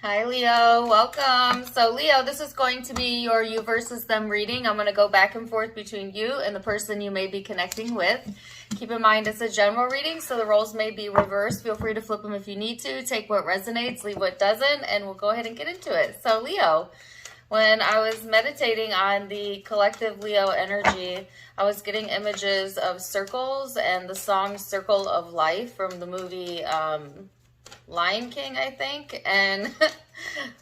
Hi, Leo. Welcome. So, Leo, this is going to be your you versus them reading. I'm going to go back and forth between you and the person you may be connecting with. Keep in mind it's a general reading, so the roles may be reversed. Feel free to flip them if you need to. Take what resonates, leave what doesn't, and we'll go ahead and get into it. So, Leo, when I was meditating on the collective Leo energy, I was getting images of circles and the song Circle of Life from the movie Lion King, I think, and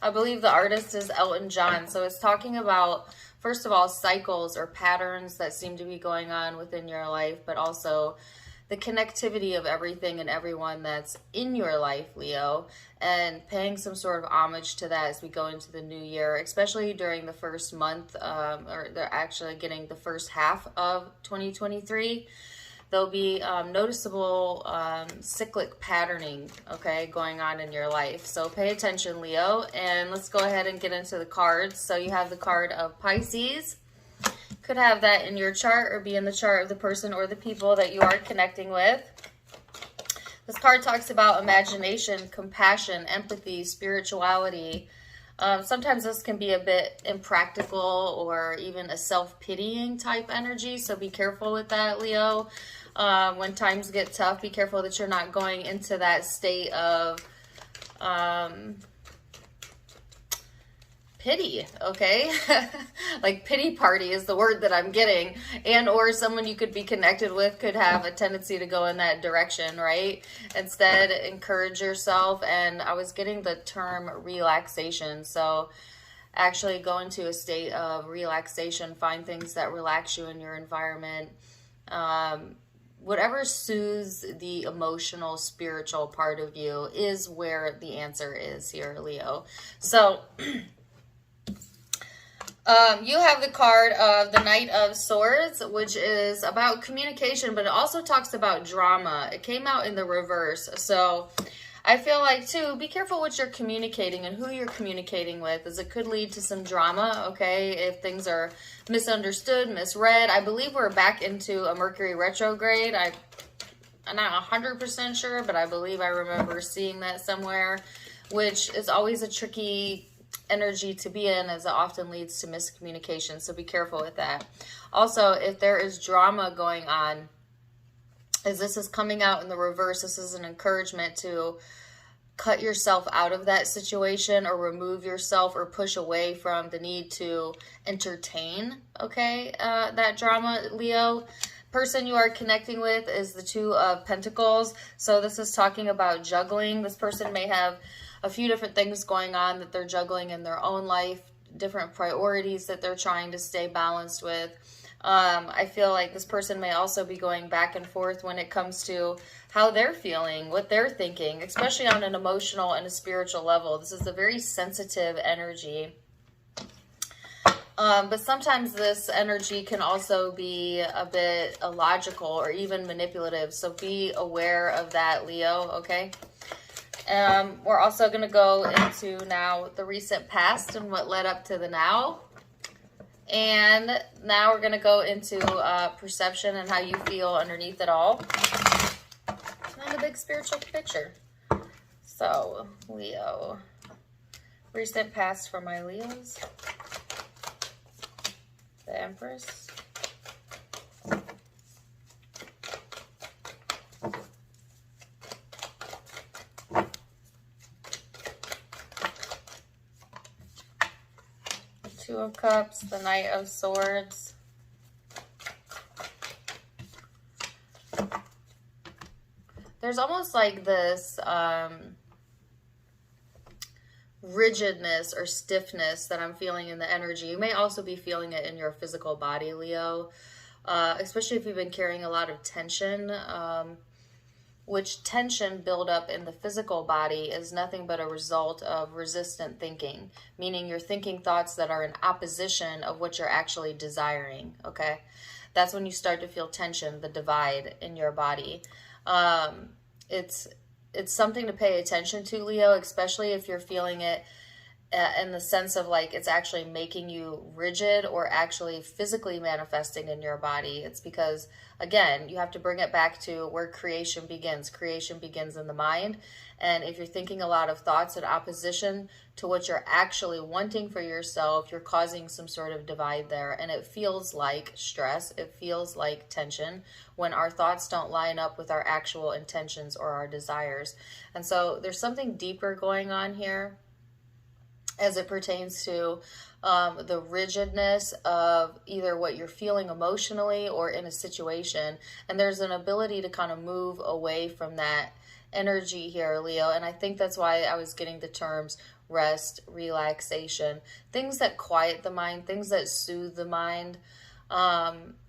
I believe the artist is Elton John. So it's talking about, first of all, cycles or patterns that seem to be going on within your life, but also the connectivity of everything and everyone that's in your life, Leo, and paying some sort of homage to that as we go into the new year, especially during the first month, or they're actually getting the first half of 2023. There'll be noticeable cyclic patterning, okay, going on in your life. So pay attention, Leo, and let's go ahead and get into the cards. So you have the card of Pisces. Could have that in your chart or be in the chart of the person or the people that you are connecting with. This card talks about imagination, compassion, empathy, spirituality. Sometimes this can be a bit impractical or even a self-pitying type energy, so be careful with that, Leo. When times get tough, be careful that you're not going into that state of pity, okay? Like pity party is the word that I'm getting, and or someone you could be connected with could have a tendency to go in that direction, right? Instead, encourage yourself, and I was getting the term relaxation, so actually go into a state of relaxation, find things that relax you in your environment, whatever soothes the emotional, spiritual part of you is where the answer is here, Leo. So you have the card of the Knight of Swords, which is about communication, but it also talks about drama. It came out in the reverse. So I feel like, too, be careful what you're communicating and who you're communicating with, as it could lead to some drama, okay, if things are misunderstood, misread. I believe we're back into a Mercury retrograde. I'm not 100% sure, but I believe I remember seeing that somewhere, which is always a tricky energy to be in, as it often leads to miscommunication, so be careful with that. Also, if there is drama going on, as this is coming out in the reverse, this is an encouragement to cut yourself out of that situation or remove yourself or push away from the need to entertain, okay, that drama, Leo. Person you are connecting with is the Two of Pentacles. So this is talking about juggling. This person may have a few different things going on that they're juggling in their own life, different priorities that they're trying to stay balanced with. I feel like this person may also be going back and forth when it comes to how they're feeling, what they're thinking, especially on an emotional and a spiritual level. This is a very sensitive energy. But sometimes this energy can also be a bit illogical or even manipulative. So be aware of that, Leo, okay? We're also going to go into now the recent past and what led up to the now. And now we're going to go into perception and how you feel underneath it all. And a big spiritual picture. So, Leo. Recent past for my Leos. The Empress. Two of Cups, the Knight of Swords. There's almost like this rigidness or stiffness that I'm feeling in the energy. You may also be feeling it in your physical body, Leo, especially if you've been carrying a lot of tension, which tension buildup in the physical body is nothing but a result of resistant thinking, meaning you're thinking thoughts that are in opposition of what you're actually desiring, okay? That's when you start to feel tension, the divide in your body. It's something to pay attention to, Leo, especially if you're feeling it in the sense of like it's actually making you rigid or actually physically manifesting in your body. It's because, again, you have to bring it back to where creation begins. Creation begins in the mind. And if you're thinking a lot of thoughts in opposition to what you're actually wanting for yourself, you're causing some sort of divide there. And it feels like stress. It feels like tension when our thoughts don't line up with our actual intentions or our desires. And so there's something deeper going on here as it pertains to the rigidness of either what you're feeling emotionally or in a situation. And there's an ability to kind of move away from that energy here, Leo. And I think that's why I was getting the terms rest, relaxation, things that quiet the mind, things that soothe the mind.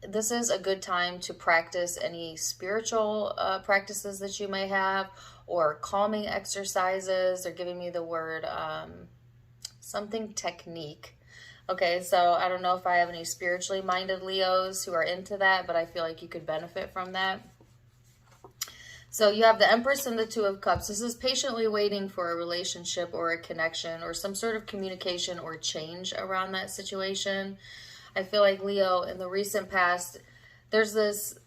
This is a good time to practice any spiritual practices that you may have, or calming exercises. They're giving me the word something technique. Okay, so I don't know if I have any spiritually minded Leos who are into that, but I feel like you could benefit from that. So you have the Empress and the Two of Cups. This is patiently waiting for a relationship or a connection or some sort of communication or change around that situation. I feel like, Leo, in the recent past, there's this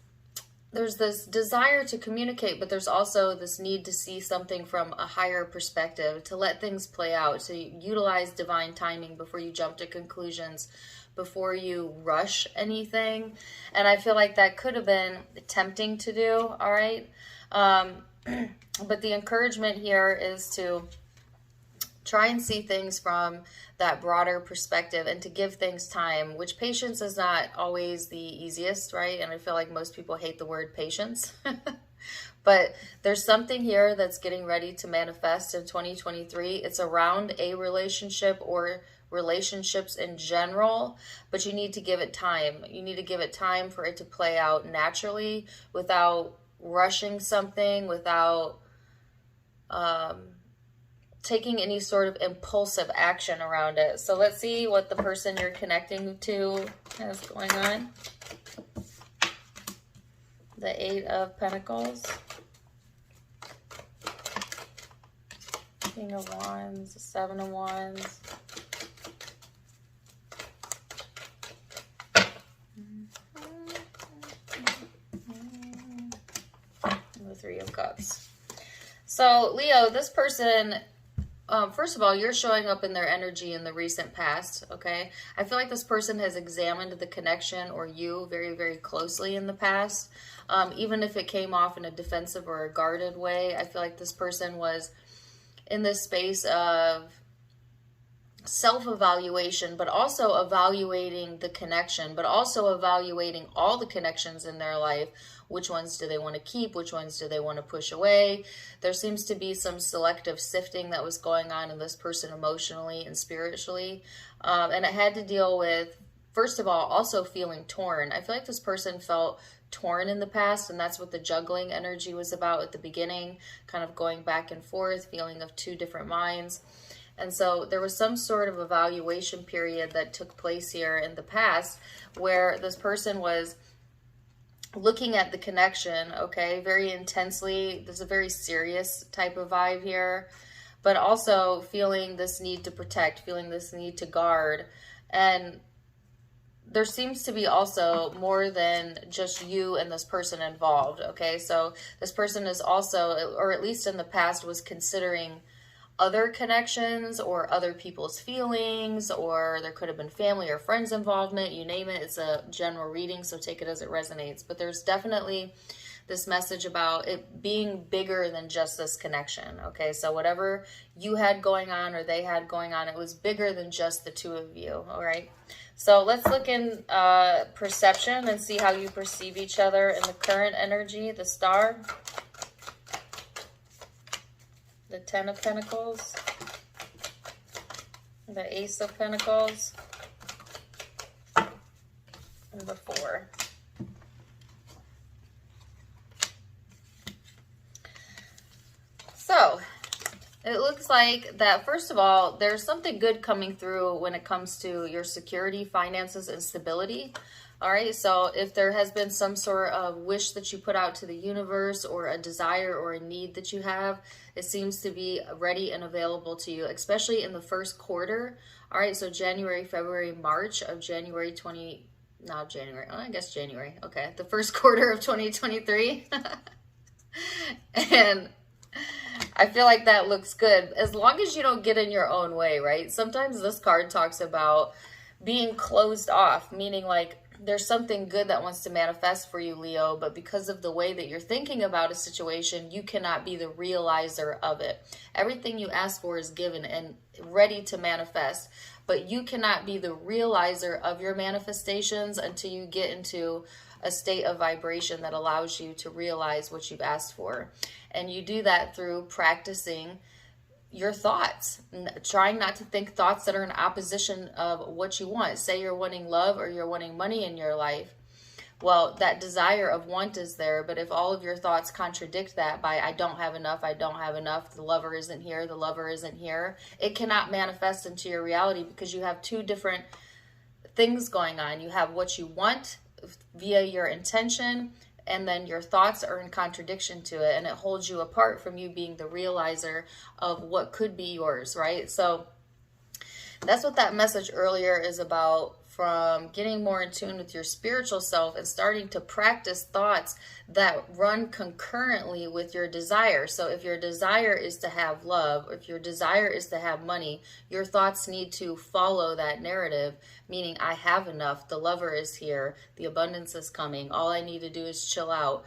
desire to communicate, but there's also this need to see something from a higher perspective, to let things play out, to utilize divine timing before you jump to conclusions, before you rush anything. And I feel like that could have been tempting to do, all right? But the encouragement here is to try and see things from that broader perspective and to give things time, which patience is not always the easiest, right? And I feel like most people hate the word patience. But there's something here that's getting ready to manifest in 2023. It's around a relationship or relationships in general, but you need to give it time. You need to give it time for it to play out naturally without rushing something, without taking any sort of impulsive action around it. So let's see what the person you're connecting to has going on. The Eight of Pentacles. King of Wands, the Seven of Wands. And the Three of Cups. So, Leo, this person, first of all, you're showing up in their energy in the recent past, okay? I feel like this person has examined the connection or you very, very closely in the past. Even if it came off in a defensive or a guarded way, I feel like this person was in this space of self-evaluation, but also evaluating the connection, but also evaluating all the connections in their life. Which ones do they want to keep? Which ones do they want to push away? There seems to be some selective sifting that was going on in this person emotionally and spiritually. And it had to deal with, first of all, also feeling torn. I feel like this person felt torn in the past, and that's what the juggling energy was about at the beginning, kind of going back and forth, feeling of two different minds. And so there was some sort of evaluation period that took place here in the past where this person was looking at the connection, okay, very intensely. There's a very serious type of vibe here, but also feeling this need to protect, feeling this need to guard. And there seems to be also more than just you and this person involved, okay? So this person is also, or at least in the past, was considering other connections or other people's feelings, or there could have been family or friends involvement, you name it. It's a general reading, so take it as it resonates. But there's definitely this message about it being bigger than just this connection, okay? So whatever you had going on or they had going on, it was bigger than just the two of you, all right? So let's look in perception and see how you perceive each other in the current energy, the Star. The Ten of Pentacles, the Ace of Pentacles, and the Four. So, it looks like that, first of all, there's something good coming through when it comes to your security, finances, and stability. All right, so if there has been some sort of wish that you put out to the universe, or a desire or a need that you have, it seems to be ready and available to you, especially in the first quarter. All right, so January, February, March of January 20, not January, oh, I guess January. Okay, the first quarter of 2023. And I feel like that looks good as long as you don't get in your own way, right? Sometimes this card talks about being closed off, meaning like there's something good that wants to manifest for you, Leo, but because of the way that you're thinking about a situation, you cannot be the realizer of it. Everything you ask for is given and ready to manifest, but you cannot be the realizer of your manifestations until you get into a state of vibration that allows you to realize what you've asked for. And you do that through practicing your thoughts, trying not to think thoughts that are in opposition of what you want. Say you're wanting love or you're wanting money in your life. Well, that desire of want is there, but if all of your thoughts contradict that by I don't have enough, the lover isn't here, the lover isn't here, it cannot manifest into your reality because you have two different things going on. You have what you want via your intention, and then your thoughts are in contradiction to it, and it holds you apart from you being the realizer of what could be yours, right? So that's what that message earlier is about, from getting more in tune with your spiritual self and starting to practice thoughts that run concurrently with your desire. So if your desire is to have love, or if your desire is to have money, your thoughts need to follow that narrative, meaning I have enough, the lover is here, the abundance is coming, all I need to do is chill out.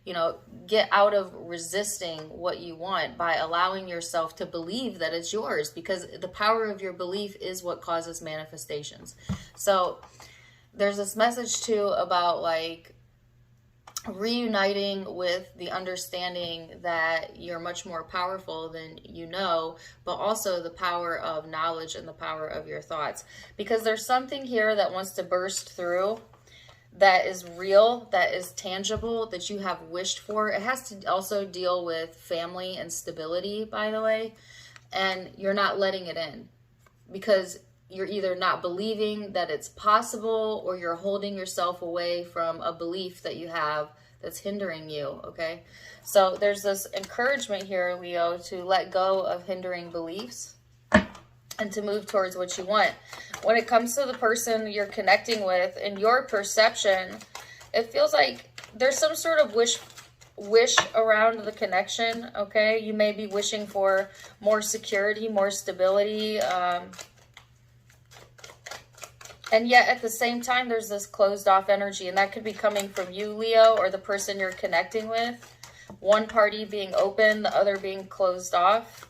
You know, get out of resisting what you want by allowing yourself to believe that it's yours, because the power of your belief is what causes manifestations. So there's this message too about like reuniting with the understanding that you're much more powerful than you know, but also the power of knowledge and the power of your thoughts, because there's something here that wants to burst through that is real, that is tangible, that you have wished for. It has to also deal with family and stability, by the way, and you're not letting it in because you're either not believing that it's possible, or you're holding yourself away from a belief that you have that's hindering you, okay? So there's this encouragement here, Leo, to let go of hindering beliefs and to move towards what you want. When it comes to the person you're connecting with, in your perception, it feels like there's some sort of wish around the connection, okay? You may be wishing for more security, more stability, and yet at the same time, there's this closed off energy, and that could be coming from you, Leo, or the person you're connecting with. One party being open, the other being closed off.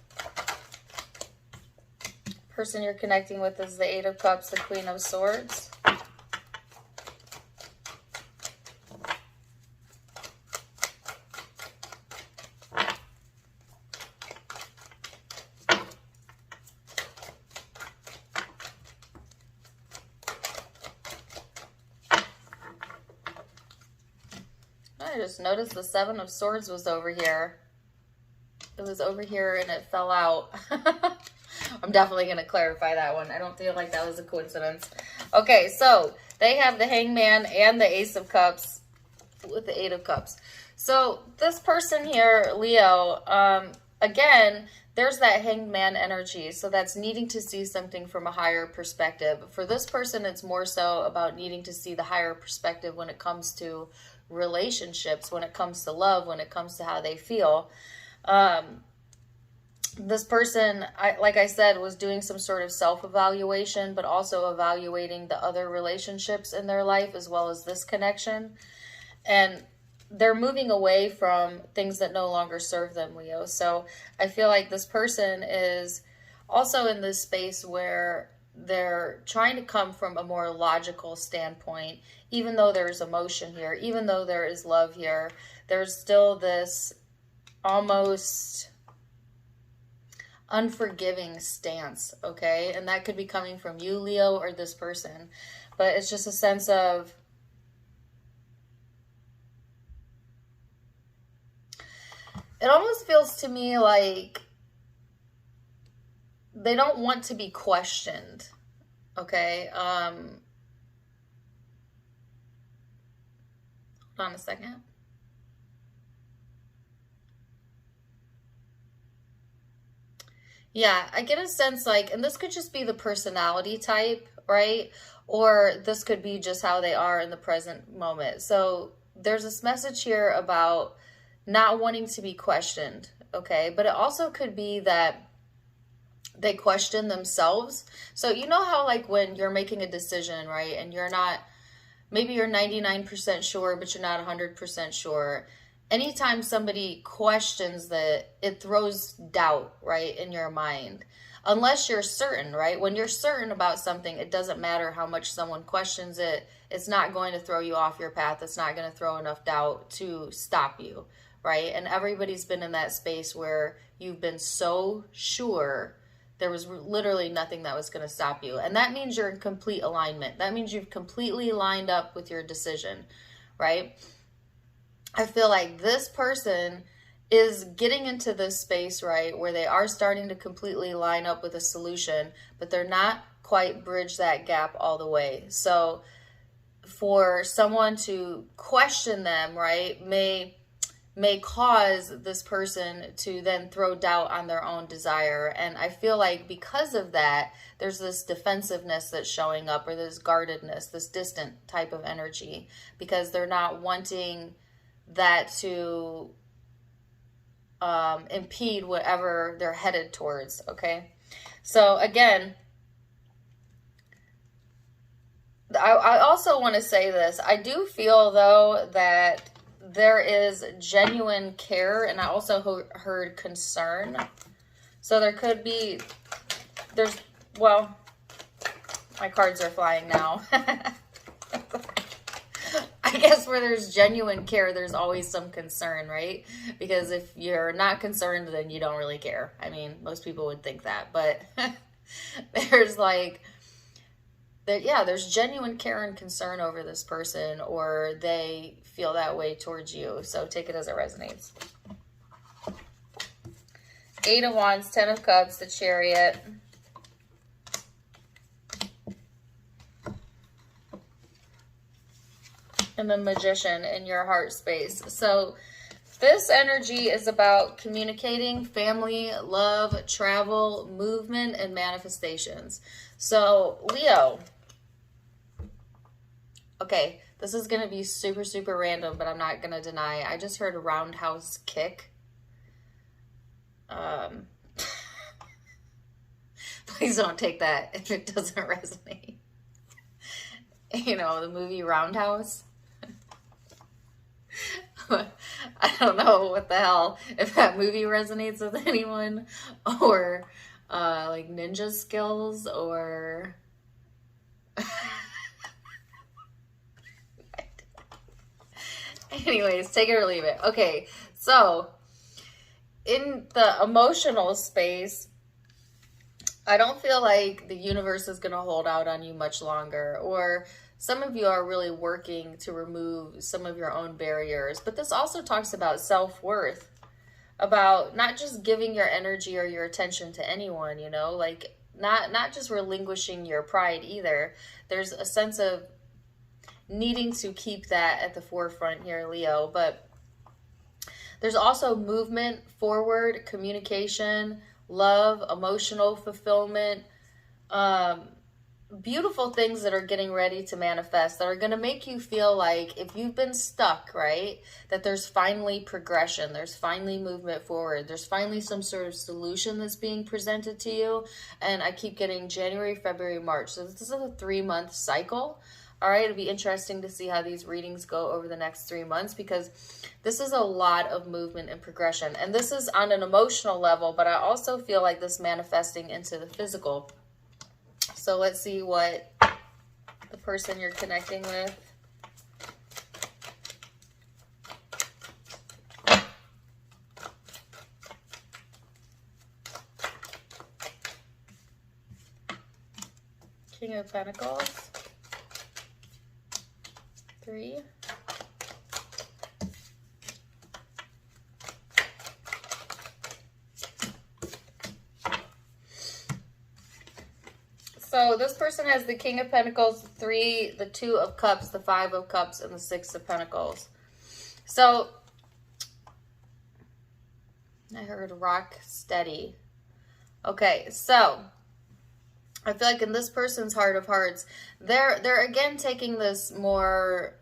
Person you're connecting with is the Eight of Cups, the Queen of Swords. I just noticed the Seven of Swords was over here. It was over here and it fell out. I'm definitely going to clarify that one. I don't feel like that was a coincidence. Okay, so they have the Hangman and the Ace of Cups with the Eight of Cups. So this person here, Leo, again, there's that Hangman energy. So that's needing to see something from a higher perspective. For this person, it's more so about needing to see the higher perspective when it comes to relationships, when it comes to love, when it comes to how they feel. This person, like I said, was doing some sort of self-evaluation, but also evaluating the other relationships in their life as well as this connection. And they're moving away from things that no longer serve them, Leo. So I feel like this person is also in this space where they're trying to come from a more logical standpoint. Even though there's emotion here, even though there is love here, there's still this almost unforgiving stance, okay? And that could be coming from you, Leo, or this person. But it's just a sense of it almost feels to me like they don't want to be questioned, okay? Hold on a second. Yeah, I get a sense like, and this could just be the personality type, right? Or this could be just how they are in the present moment. So there's this message here about not wanting to be questioned, okay? But it also could be that they question themselves. So you know how like when you're making a decision, right? And you're not, maybe you're 99% sure, but you're not 100% sure. Anytime somebody questions that, it throws doubt, right, in your mind. Unless you're certain, right? When you're certain about something, it doesn't matter how much someone questions it. It's not going to throw you off your path. It's not going to throw enough doubt to stop you, right? And everybody's been in that space where you've been so sure there was literally nothing that was going to stop you. And that means you're in complete alignment. That means you've completely lined up with your decision, right? I feel like this person is getting into this space, right, where they are starting to completely line up with a solution, but they're not quite bridge that gap all the way. So for someone to question them, right, may cause this person to then throw doubt on their own desire. And I feel like because of that, there's this defensiveness that's showing up, or this guardedness, this distant type of energy, because they're not wanting that to impede whatever they're headed towards, okay? So again, I also want to say this. I do feel, though, that there is genuine care, and I also heard concern. So there could be, well, my cards are flying now. I guess where there's genuine care, there's always some concern, right? Because if you're not concerned, then you don't really care. I mean, most people would think that, but there's like, there's genuine care and concern over this person, or they feel that way towards you. So take it as it resonates. 8 of Wands, 10 of Cups, the Chariot. And the Magician in your heart space. So this energy is about communicating, family, love, travel, movement, and manifestations. So Leo, okay, this is going to be super, super random, but I'm not going to deny. I just heard a roundhouse kick. Please don't take that if it doesn't resonate. You know, the movie Roundhouse. I don't know what the hell, if that movie resonates with anyone, or like ninja skills, or anyways, take it or leave it. Okay, so in the emotional space, I don't feel like the universe is going to hold out on you much longer, or some of you are really working to remove some of your own barriers. But this also talks about self-worth, about not just giving your energy or your attention to anyone, you know, like not just relinquishing your pride either. There's a sense of needing to keep that at the forefront here, Leo. But there's also movement forward, communication, love, emotional fulfillment, beautiful things that are getting ready to manifest, that are going to make you feel like if you've been stuck, right, that there's finally progression, there's finally movement forward, there's finally some sort of solution that's being presented to you. And I keep getting January, February, March. So this is a 3-month cycle. All right, it'll be interesting to see how these readings go over the next 3 months, because this is a lot of movement and progression. And this is on an emotional level, but I also feel like this manifesting into the physical. So let's see what the person you're connecting with. King of Pentacles. 3. So this person has the King of Pentacles, 3, the 2 of Cups, the 5 of Cups, and the 6 of Pentacles. So I heard rock steady. Okay, so I feel like in this person's heart of hearts, they're again taking this more,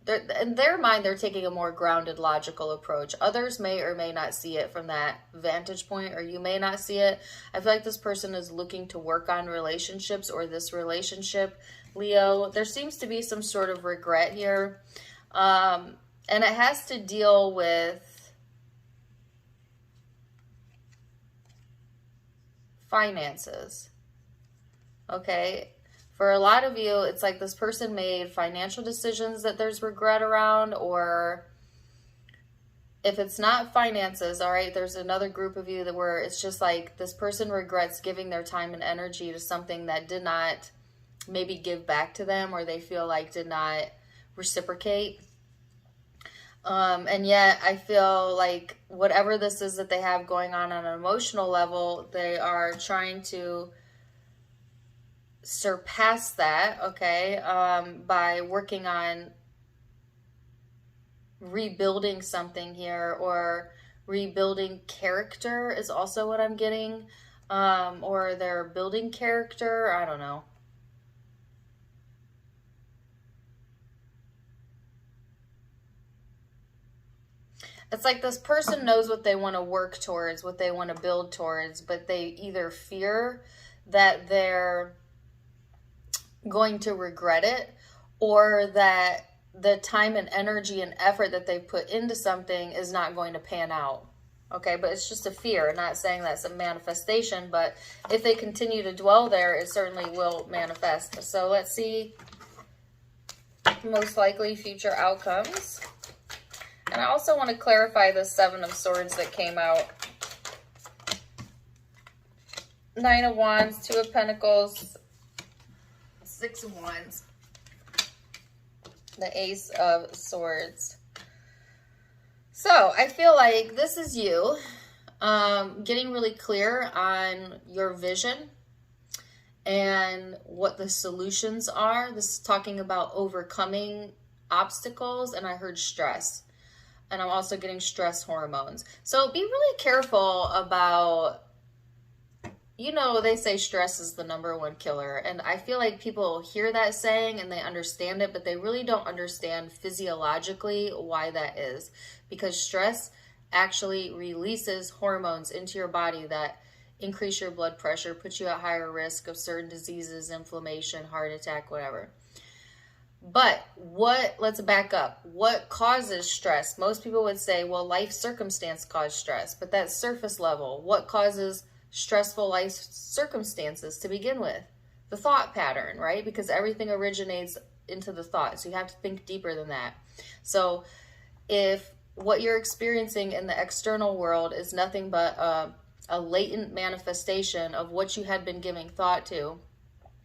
in their mind, they're taking a more grounded, logical approach. Others may or may not see it from that vantage point, or you may not see it. I feel like this person is looking to work on relationships or this relationship, Leo. There seems to be some sort of regret here, and it has to deal with finances. Okay, for a lot of you, it's like this person made financial decisions that there's regret around, or if it's not finances, all right, there's another group of you that where it's just like this person regrets giving their time and energy to something that did not maybe give back to them, or they feel like did not reciprocate. And yet I feel like whatever this is that they have going on an emotional level, they are trying to surpass that, okay, by working on rebuilding something here, or rebuilding character is also what I'm getting, or they're building character, I don't know. It's like this person knows what they want to work towards, what they want to build towards, but they either fear that they're going to regret it, or that the time and energy and effort that they put into something is not going to pan out. Okay, but it's just a fear. I'm not saying that's a manifestation, but if they continue to dwell there, it certainly will manifest. So let's see most likely future outcomes. And I also want to clarify the Seven of Swords that came out. Nine of Wands, Two of Pentacles, Six of Wands, the Ace of Swords. So I feel like this is you getting really clear on your vision and what the solutions are. This is talking about overcoming obstacles, and I heard stress. And I'm also getting stress hormones. So be really careful about, you know, they say stress is the #1 killer. And I feel like people hear that saying and they understand it, but they really don't understand physiologically why that is. Because stress actually releases hormones into your body that increase your blood pressure, put you at higher risk of certain diseases, inflammation, heart attack, whatever. But let's back up. What causes stress? Most people would say, well, life circumstance cause stress, but that's surface level. What causes stressful life circumstances to begin with? The thought pattern, right? Because everything originates into the thought. So you have to think deeper than that. So if what you're experiencing in the external world is nothing but a latent manifestation of what you had been giving thought to,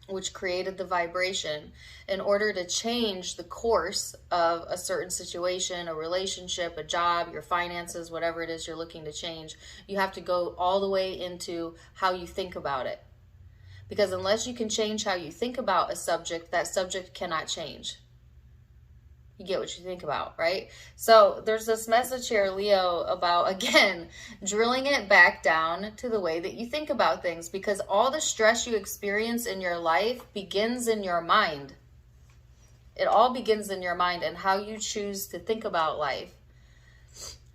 which created the vibration, in order to change the course of a certain situation, a relationship, a job, your finances, whatever it is you're looking to change, you have to go all the way into how you think about it. Because unless you can change how you think about a subject, that subject cannot change. You get what you think about, right? So there's this message here, Leo, about, again, drilling it back down to the way that you think about things, because all the stress you experience in your life begins in your mind. It all begins in your mind and how you choose to think about life,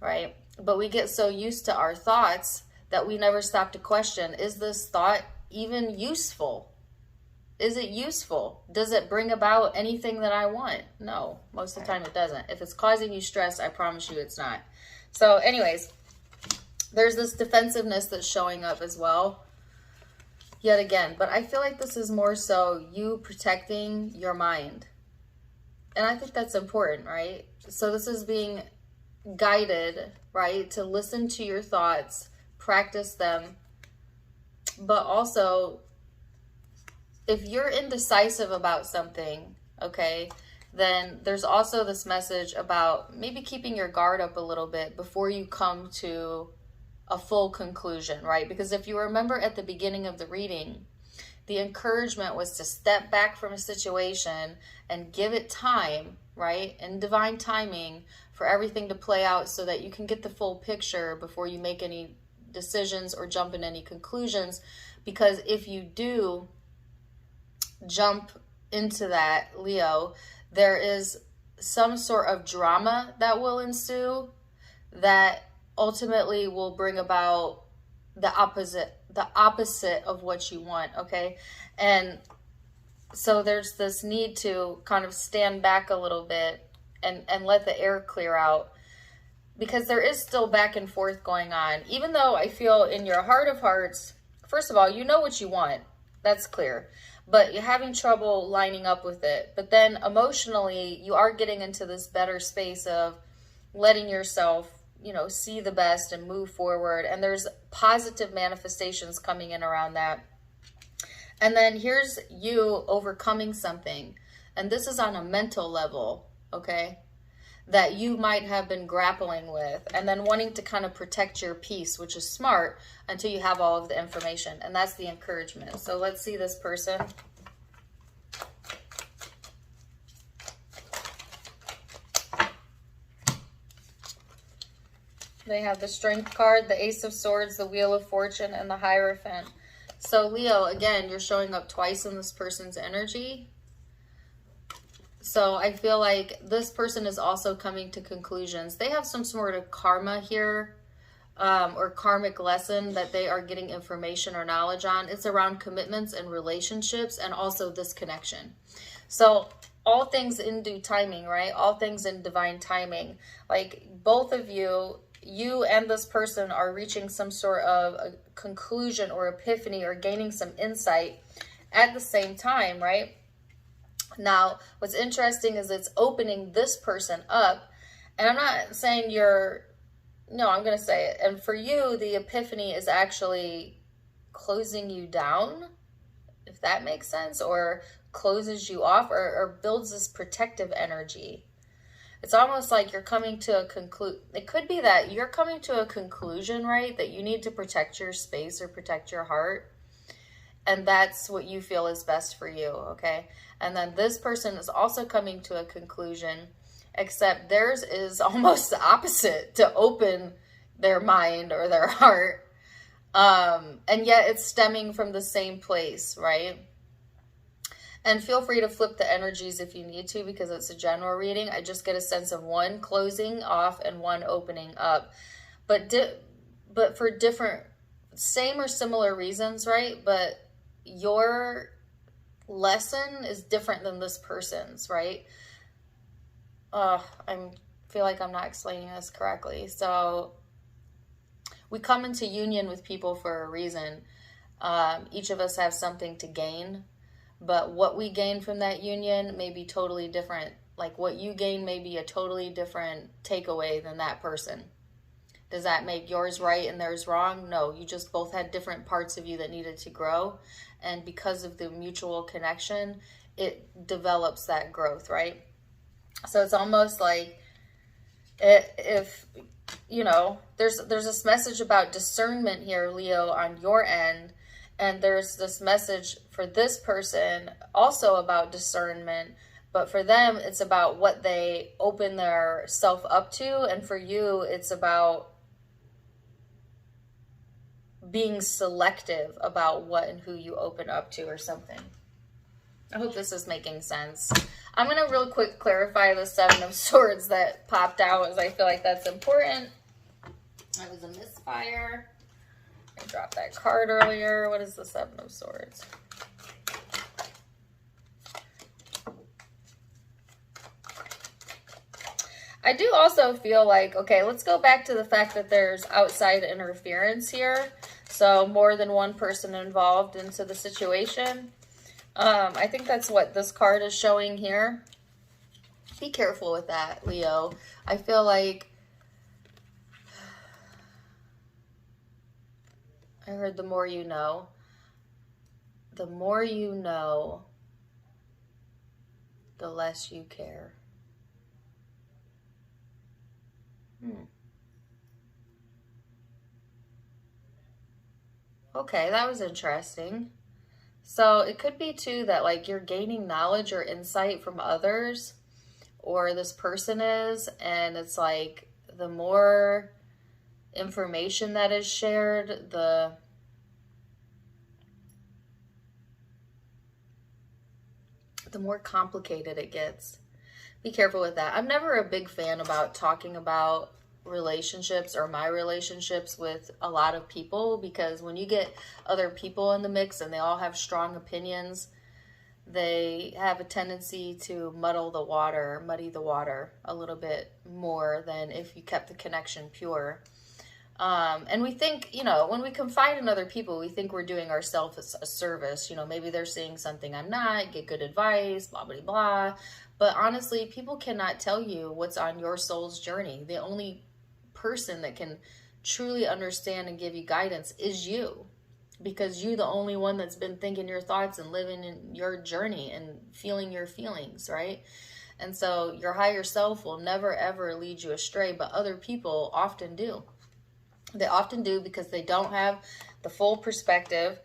right? But we get so used to our thoughts that we never stop to question, is this thought even useful? Is it useful? Does it bring about anything that I want? No, most of the time it doesn't. If it's causing you stress, I promise you it's not. So anyways, there's this defensiveness that's showing up as well, yet again. But I feel like this is more so you protecting your mind. And I think that's important, right? So this is being guided, right, to listen to your thoughts, practice them, but also, if you're indecisive about something, okay, then there's also this message about maybe keeping your guard up a little bit before you come to a full conclusion, right? Because if you remember at the beginning of the reading, The encouragement was to step back from a situation and give it time, right? And divine timing for everything to play out so that you can get the full picture before you make any decisions or jump in any conclusions. Because if you do jump into that, Leo, there is some sort of drama that will ensue that ultimately will bring about the opposite of what you want, okay? And so there's this need to kind of stand back a little bit and let the air clear out, because there is still back and forth going on. Even though I feel in your heart of hearts, first of all, you know what you want. That's clear. But you're having trouble lining up with it. But then emotionally, you are getting into this better space of letting yourself, you know, see the best and move forward. And there's positive manifestations coming in around that. And then here's you overcoming something. And this is on a mental level, okay, that you might have been grappling with, and then wanting to kind of protect your peace, which is smart, until you have all of the information. And that's the encouragement. So let's see this person. They have the Strength card, the Ace of Swords, the Wheel of Fortune, and the Hierophant. So Leo, again, you're showing up twice in this person's energy. So I feel like this person is also coming to conclusions. They have some sort of karma here, or karmic lesson that they are getting information or knowledge on. It's around commitments and relationships, and also this connection. So all things in due timing, right? All things in divine timing. Like both of you, you and this person are reaching some sort of a conclusion or epiphany or gaining some insight at the same time, right? Now, what's interesting is it's opening this person up. And I'm not saying no, I'm going to say it. And for you, the epiphany is actually closing you down, if that makes sense, or closes you off, or builds this protective energy. It's almost like you're coming to a it could be that you're coming to a conclusion, right? That you need to protect your space or protect your heart. And that's what you feel is best for you, okay? And then this person is also coming to a conclusion, except theirs is almost the opposite, to open their mind or their heart. And yet it's stemming from the same place, right? And feel free to flip the energies if you need to, because it's a general reading. I just get a sense of one closing off and one opening up. But for different, same or similar reasons, right? But your lesson is different than this person's, right? I feel like I'm not explaining this correctly. So we come into union with people for a reason. Each of us have something to gain, but what we gain from that union may be totally different. Like what you gain may be a totally different takeaway than that person. Does that make yours right and theirs wrong? No, you just both had different parts of you that needed to grow. And because of the mutual connection, it develops that growth, right? So it's almost like if you know, there's this message about discernment here, Leo, on your end. And there's this message for this person also about discernment. But for them, it's about what they open their self up to. And for you, it's about being selective about what and who you open up to or something. I hope this is making sense. I'm going to real quick clarify the Seven of Swords that popped out, as I feel like that's important. That was a misfire. I dropped that card earlier. What is the Seven of Swords? I do also feel like, okay, let's go back to the fact that there's outside interference here. So more than one person involved into the situation. I think that's what this card is showing here. Be careful with that, Leo. I feel like I heard the more you know. The more you know, the less you care. Okay, that was interesting. So it could be too that like you're gaining knowledge or insight from others, or this person is, and it's like the more information that is shared, the more complicated it gets. Be careful with that. I'm never a big fan about talking about relationships or my relationships with a lot of people, because when you get other people in the mix and they all have strong opinions, they have a tendency to muddy the water a little bit more than if you kept the connection pure. And we think, you know, when we confide in other people, we think we're doing ourselves a service. You know, maybe they're seeing something I'm not, get good advice, blah, blah, blah. But honestly, people cannot tell you what's on your soul's journey. The only person that can truly understand and give you guidance is you, because you're the only one that's been thinking your thoughts and living in your journey and feeling your feelings, right? And so your higher self will never, ever lead you astray, but other people often do. They often do because they don't have the full perspective,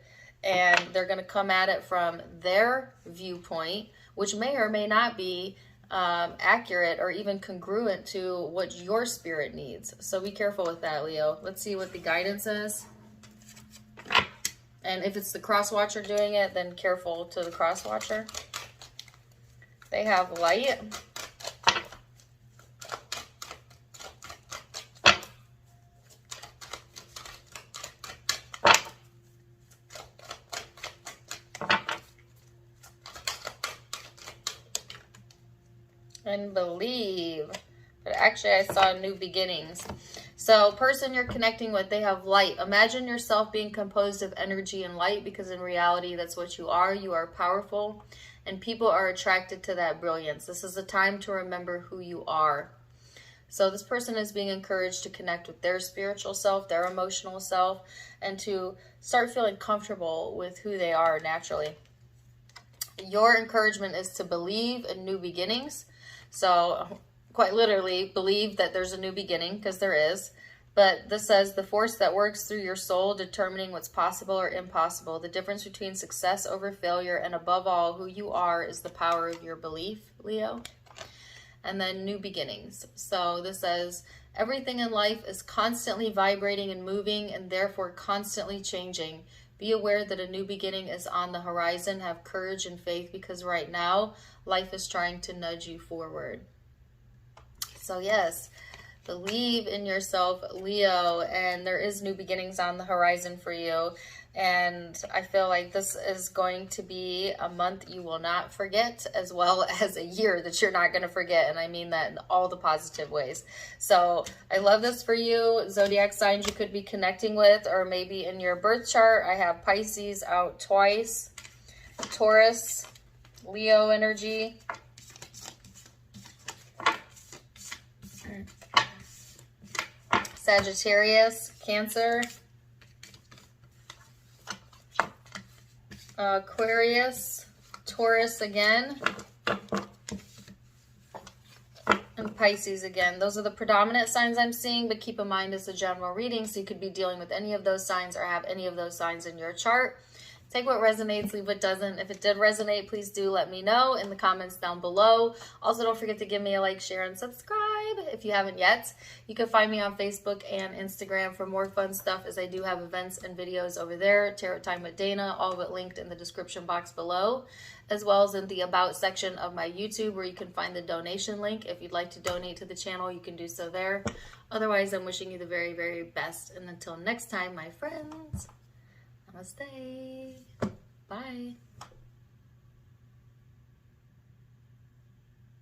and they're going to come at it from their viewpoint, which may or may not be accurate or even congruent to what your spirit needs. So be careful with that, Leo. Let's see what the guidance is. And if it's the cross watcher doing it, then careful to the cross watcher. They have light. And believe. But actually I saw new beginnings. So person you're connecting with, they have light. Imagine yourself being composed of energy and light, because in reality that's what you are. You are powerful, and people are attracted to that brilliance. This is a time to remember who you are. So this person is being encouraged to connect with their spiritual self, their emotional self, and to start feeling comfortable with who they are naturally. Your encouragement is to believe in new beginnings. So quite literally, believe that there's a new beginning, because there is. But this says the force that works through your soul, determining what's possible or impossible. The difference between success over failure, and above all, who you are, is the power of your belief, Leo. And then new beginnings. So this says everything in life is constantly vibrating and moving, and therefore constantly changing. Be aware that a new beginning is on the horizon. Have courage and faith, because right now life is trying to nudge you forward. So yes, believe in yourself, Leo, and there is new beginnings on the horizon for you. And I feel like this is going to be a month you will not forget, as well as a year that you're not going to forget. And I mean that in all the positive ways. So I love this for you. Zodiac signs you could be connecting with, or maybe in your birth chart. I have Pisces out twice, Taurus, Leo energy, Sagittarius, Cancer, Aquarius, Taurus again, and Pisces again. Those are the predominant signs I'm seeing, but keep in mind it's a general reading, so you could be dealing with any of those signs or have any of those signs in your chart. Take what resonates, leave what doesn't. If it did resonate, please do let me know in the comments down below. Also, don't forget to give me a like, share, and subscribe if you haven't yet. You can find me on Facebook and Instagram for more fun stuff, as I do have events and videos over there. Tarot Time with Dana, all of it linked in the description box below, as well as in the About section of my YouTube, where you can find the donation link. If you'd like to donate to the channel, you can do so there. Otherwise, I'm wishing you the very, very best. And until next time, my friends, namaste. Bye.